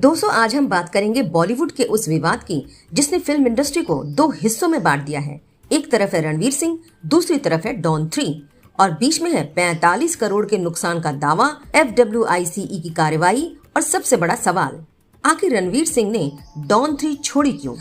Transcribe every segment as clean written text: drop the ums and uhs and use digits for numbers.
दोस्तों, आज हम बात करेंगे बॉलीवुड के उस विवाद की जिसने फिल्म इंडस्ट्री को दो हिस्सों में बांट दिया है। एक तरफ है रणवीर सिंह, दूसरी तरफ है डॉन 3 और बीच में है 45 करोड़ के नुकसान का दावा, FWICE की कार्रवाई और सबसे बड़ा सवाल, आखिर रणवीर सिंह ने डॉन 3 छोड़ी क्यों?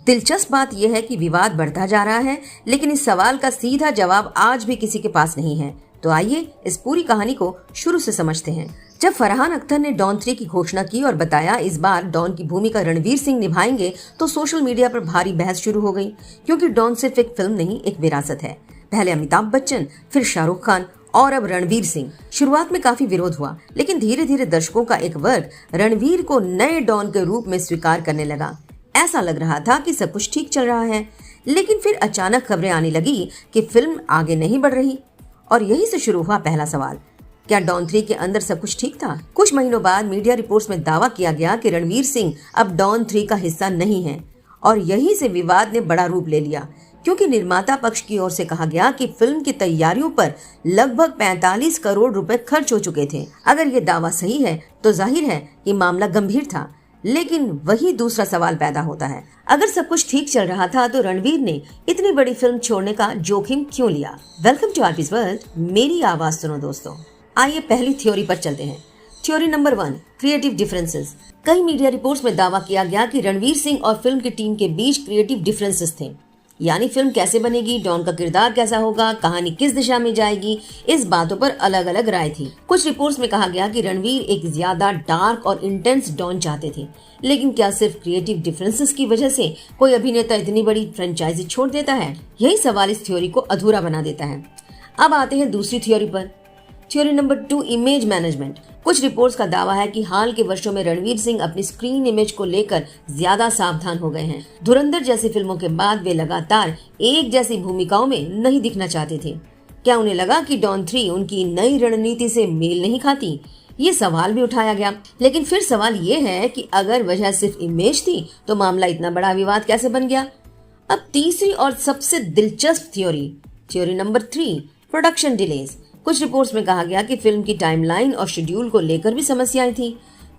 दिलचस्प बात यह है कि विवाद बढ़ता जा रहा है, लेकिन इस सवाल का सीधा जवाब आज भी किसी के पास नहीं है। तो आइए इस पूरी कहानी को शुरू से समझते हैं। जब फरहान अख्तर ने डॉन 3 की घोषणा की और बताया इस बार डॉन की भूमिका रणवीर सिंह निभाएंगे, तो सोशल मीडिया पर भारी बहस शुरू हो गई, क्योंकि डॉन सिर्फ एक फिल्म नहीं, एक विरासत है। पहले अमिताभ बच्चन, फिर शाहरुख खान और अब रणवीर सिंह। शुरुआत में काफी विरोध हुआ, लेकिन धीरे धीरे दर्शकों का एक वर्ग रणवीर को नए डॉन के रूप में स्वीकार करने लगा। ऐसा लग रहा था कि सब कुछ ठीक चल रहा है, लेकिन फिर अचानक खबरें आने लगी कि फिल्म आगे नहीं बढ़ रही। और यही से शुरू हुआ पहला सवाल, क्या डॉन 3 के अंदर सब कुछ ठीक था? कुछ महीनों बाद मीडिया रिपोर्ट्स में दावा किया गया कि रणवीर सिंह अब डॉन 3 का हिस्सा नहीं है, और यहीं से विवाद ने बड़ा रूप ले लिया, क्योंकि निर्माता पक्ष की ओर से कहा गया कि फिल्म की तैयारियों पर लगभग 45 करोड़ रुपए खर्च हो चुके थे। अगर ये दावा सही है तो जाहिर है कि मामला गंभीर था, लेकिन वही दूसरा सवाल पैदा होता है, अगर सब कुछ ठीक चल रहा था तो रणवीर ने इतनी बड़ी फिल्म छोड़ने का जोखिम क्यों लिया? वेलकम टू आरपीज वर्ल्ड, मेरी आवाज सुनो दोस्तों। आइए पहली थ्योरी पर चलते हैं। Theory number 1, creative differences. कई मीडिया रिपोर्ट्स में दावा किया गया कि रणवीर सिंह और फिल्म की टीम के बीच क्रिएटिव डिफरेंसेस थे, यानी फिल्म कैसे बनेगी, डॉन का किरदार कैसा होगा, कहानी किस दिशा में जाएगी, इस बातों पर अलग अलग राय थी। कुछ रिपोर्ट्स में कहा गया कि रणवीर एक ज्यादा डार्क और इंटेंस डॉन चाहते थे, लेकिन क्या सिर्फ क्रिएटिव डिफरेंसेस की वजह से कोई अभिनेता इतनी बड़ी फ्रेंचाइजी छोड़ देता है? यही सवाल इस थ्योरी को अधूरा बना देता है। अब आते हैं दूसरी थ्योरी पर। Theory number 2, image management. कुछ रिपोर्ट्स का दावा है कि हाल के वर्षों में रणवीर सिंह अपनी स्क्रीन इमेज को लेकर ज्यादा सावधान हो गए हैं। धुरंधर जैसी फिल्मों के बाद वे लगातार एक जैसी भूमिकाओं में नहीं दिखना चाहते थे। क्या उन्हें लगा कि डॉन 3 उनकी नई रणनीति से मेल नहीं खाती? ये सवाल भी उठाया गया, लेकिन फिर सवाल ये है कि अगर वजह सिर्फ इमेज थी तो मामला इतना बड़ा विवाद कैसे बन गया? अब तीसरी और सबसे दिलचस्प थ्योरी नंबर 3, प्रोडक्शन डिलेज। कुछ रिपोर्ट्स में कहा गया कि फिल्म की टाइमलाइन और शेड्यूल को लेकर भी समस्याएं थी।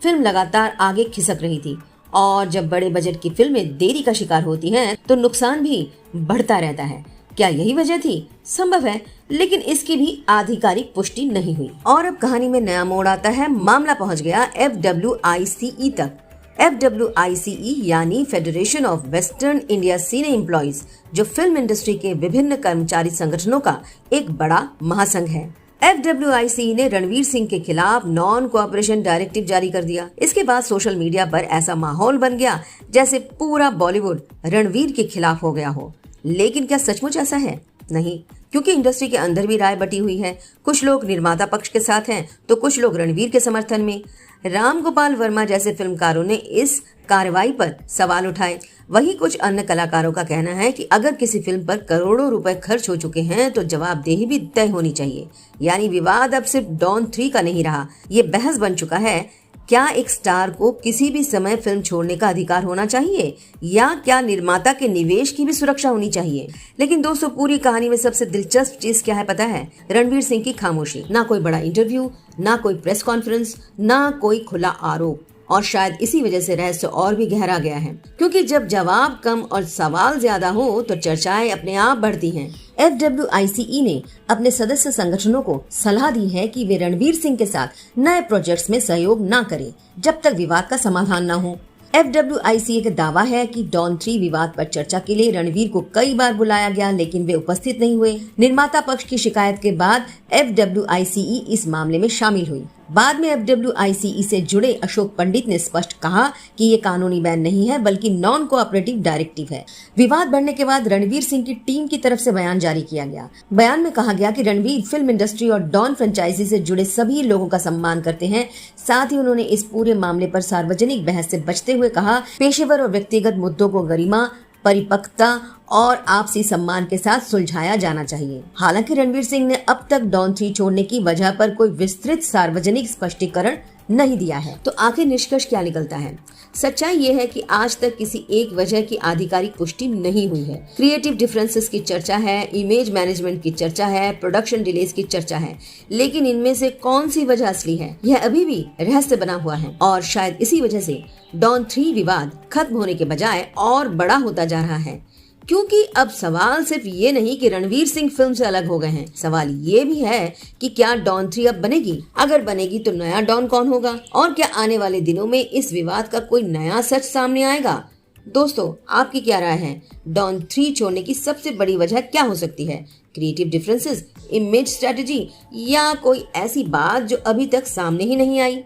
फिल्म लगातार आगे खिसक रही थी, और जब बड़े बजट की फिल्में देरी का शिकार होती हैं, तो नुकसान भी बढ़ता रहता है। क्या यही वजह थी? संभव है, लेकिन इसकी भी आधिकारिक पुष्टि नहीं हुई। और अब कहानी में नया मोड़ आता है। मामला पहुंच गया FWICE तक। FWICE यानी federation of western India cine employees, जो फिल्म इंडस्ट्री के विभिन्न कर्मचारी संगठनों का एक बड़ा महासंघ है। FWICE ने रणवीर सिंह के खिलाफ नॉन कोऑपरेशन डायरेक्टिव जारी कर दिया। इसके बाद सोशल मीडिया पर ऐसा माहौल बन गया जैसे पूरा बॉलीवुड रणवीर के खिलाफ हो गया हो। लेकिन क्या सचमुच ऐसा है? नहीं, क्योंकि इंडस्ट्री के अंदर भी राय बटी हुई है। कुछ लोग निर्माता पक्ष के साथ हैं, तो कुछ लोग रणवीर के समर्थन में। राम गोपाल वर्मा जैसे फिल्मकारों ने इस कार्रवाई पर सवाल उठाए। वहीं कुछ अन्य कलाकारों का कहना है कि अगर किसी फिल्म पर करोड़ों रुपए खर्च हो चुके हैं तो जवाबदेही भी तय होनी चाहिए। यानी विवाद अब सिर्फ डॉन 3 का नहीं रहा, ये बहस बन चुका है, क्या एक स्टार को किसी भी समय फिल्म छोड़ने का अधिकार होना चाहिए, या क्या निर्माता के निवेश की भी सुरक्षा होनी चाहिए? लेकिन दोस्तों, पूरी कहानी में सबसे दिलचस्प चीज क्या है पता है? रणवीर सिंह की खामोशी। ना कोई बड़ा इंटरव्यू, ना कोई प्रेस कॉन्फ्रेंस, ना कोई खुला आरोप। और शायद इसी वजह से रहस्य और भी गहरा गया है, क्योंकि जब जवाब कम और सवाल ज्यादा हो तो चर्चाएं अपने आप बढ़ती हैं। FWICE ने अपने सदस्य संगठनों को सलाह दी है कि वे रणवीर सिंह के साथ नए प्रोजेक्ट्स में सहयोग न करें जब तक विवाद का समाधान न हो। FWICE का दावा है कि डॉन 3 विवाद पर चर्चा के लिए रणवीर को कई बार बुलाया गया, लेकिन वे उपस्थित नहीं हुए। निर्माता पक्ष की शिकायत के बाद FWICE इस मामले में शामिल हुई। बाद में FWICE से जुड़े अशोक पंडित ने स्पष्ट कहा कि ये कानूनी बैन नहीं है, बल्कि नॉन कोऑपरेटिव डायरेक्टिव है। विवाद बढ़ने के बाद रणवीर सिंह की टीम की तरफ से बयान जारी किया गया। बयान में कहा गया कि रणवीर फिल्म इंडस्ट्री और डॉन फ्रेंचाइजी से जुड़े सभी लोगों का सम्मान करते हैं। साथ ही उन्होंने इस पूरे मामले पर सार्वजनिक बहस से बचते हुए कहा, पेशेवर और व्यक्तिगत मुद्दों को गरिमा, परिपक्वता और आपसी सम्मान के साथ सुलझाया जाना चाहिए। हालांकि रणवीर सिंह ने अब तक डॉन 3 छोड़ने की वजह पर कोई विस्तृत सार्वजनिक स्पष्टीकरण नहीं दिया है। तो आखिर निष्कर्ष क्या निकलता है? सच्चाई ये है कि आज तक किसी एक वजह की आधिकारिक पुष्टि नहीं हुई है। क्रिएटिव डिफरेंसेस की चर्चा है, इमेज मैनेजमेंट की चर्चा है, प्रोडक्शन डिलेज की चर्चा है, लेकिन इनमें से कौन सी वजह असली है, यह अभी भी रहस्य बना हुआ है। और शायद इसी वजह से डॉन 3 विवाद खत्म होने के बजाय और बड़ा होता जा रहा है, क्योंकि अब सवाल सिर्फ ये नहीं कि रणवीर सिंह फिल्म से अलग हो गए हैं, सवाल ये भी है कि क्या डॉन 3 अब बनेगी? अगर बनेगी तो नया डॉन कौन होगा? और क्या आने वाले दिनों में इस विवाद का कोई नया सच सामने आएगा? दोस्तों, आपकी क्या राय है? डॉन 3 छोड़ने की सबसे बड़ी वजह क्या हो सकती है? क्रिएटिव डिफरेंसेस, इमेज स्ट्रेटजी, या कोई ऐसी बात जो अभी तक सामने ही नहीं आई?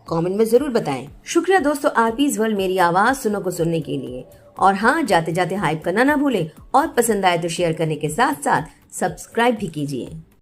कमेंट में जरूर बताएं। शुक्रिया दोस्तों, आरपीज वर्ल्ड मेरी आवाज सुनो को सुनने के लिए। और हाँ, जाते जाते हाइप करना ना भूलें और पसंद आए तो शेयर करने के साथ साथ सब्सक्राइब भी कीजिए।